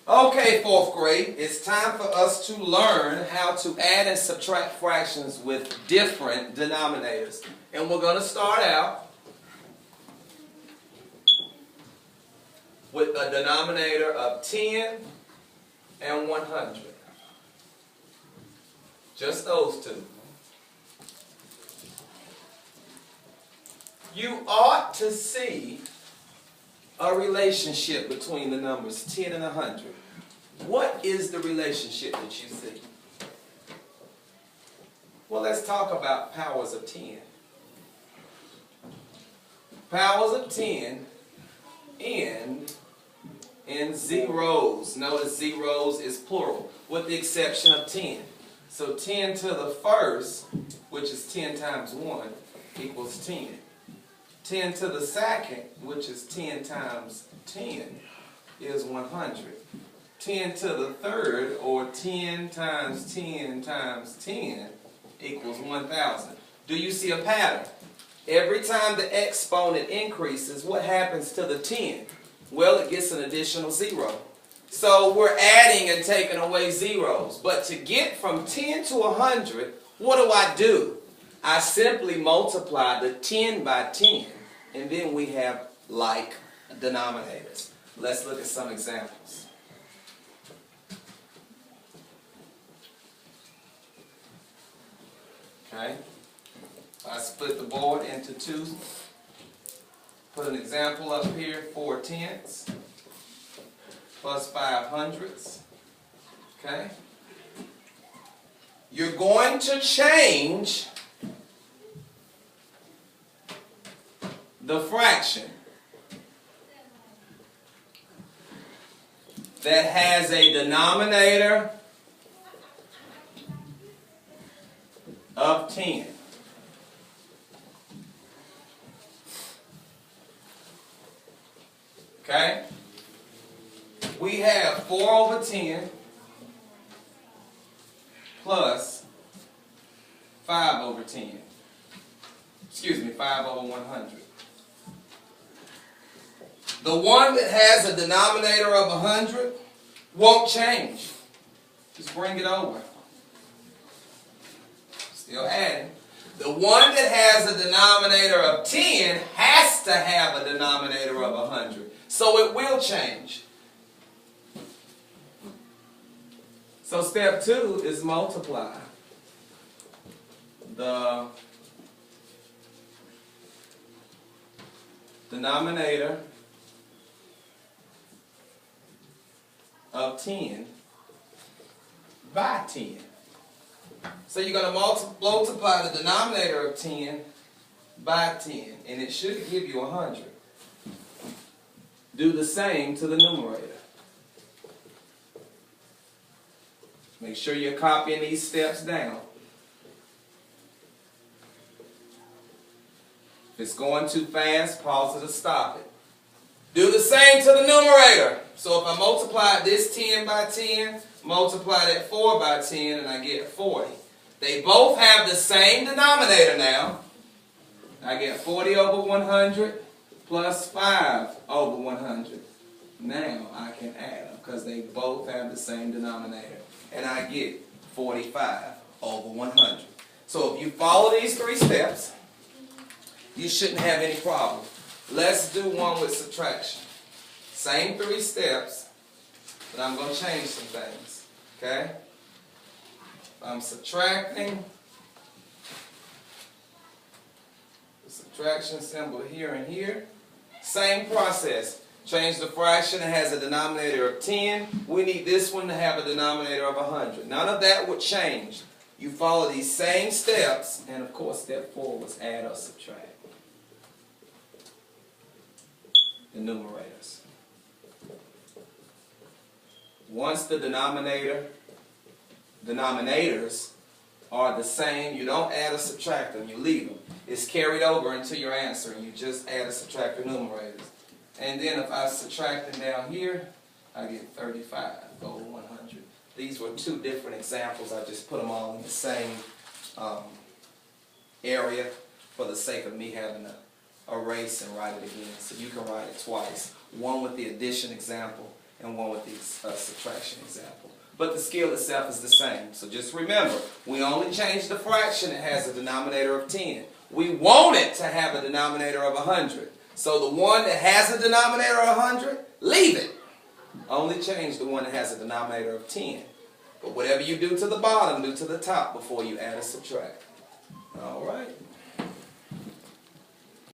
Okay, fourth grade, it's time for us to learn how to add and subtract fractions with different denominators. And we're going to start out with a denominator of 10 and 100. Just those two. You ought to see a relationship between the numbers 10 and 100. What is the relationship that you see? Well, let's talk about powers of 10. Powers of 10 end in zeros. Notice zeros is plural, with the exception of 10. So 10 to the first, which is 10 times 1, equals 10. 10 to the second, which is 10 times 10, is 100. 10 to the third, or 10 times 10 times 10, equals 1,000. Do you see a pattern? Every time the exponent increases, what happens to the 10? Well, it gets an additional 0. So we're adding and taking away zeros. But to get from 10 to 100, what do? I simply multiply the 10 by 10, and then we have like denominators. Let's look at some examples. Okay, I split the board into two. Put an example up here, 4 tenths plus 5 hundredths. Okay, you're going to change the fraction that has a denominator of 10. Okay? We have 4 over 10 plus 5 over 10. Excuse me, 5 over 100. The one that has a denominator of 100 won't change. Just bring it over. Still adding. The one that has a denominator of 10 has to have a denominator of 100. So it will change. So step 2 is multiply the denominator of 10 by 10. So you're going to multiply the denominator of 10 by 10, and it should give you 100. Do the same to the numerator. Make sure you're copying these steps down. If it's going too fast, pause it or stop it. Do the same to the numerator. So if I multiply this 10 by 10, multiply that 4 by 10, and I get 40. They both have the same denominator now. I get 40 over 100 plus 5 over 100. Now I can add them because they both have the same denominator. And I get 45 over 100. So if you follow these 3 steps, you shouldn't have any problem. Let's do one with subtraction. Same 3 steps, but I'm going to change some things. Okay? I'm subtracting. The subtraction symbol here and here. Same process. Change the fraction that has a denominator of 10. We need this one to have a denominator of 100. None of that would change. You follow these same steps, and of course step 4 was add or subtract the numerators. Once the denominators are the same, you don't add or subtract them, you leave them. It's carried over into your answer, and you just add or subtract the numerators. And then if I subtract them down here, I get 35 over 100. These were 2 different examples. I just put them all in the same area for the sake of me having to erase and write it again. So you can write it twice. One with the addition example, and one with the subtraction example. But the scale itself is the same. So just remember, we only change the fraction that has a denominator of 10. We want it to have a denominator of 100. So the one that has a denominator of 100, leave it. Only change the one that has a denominator of 10. But whatever you do to the bottom, do to the top before you add or subtract. All right.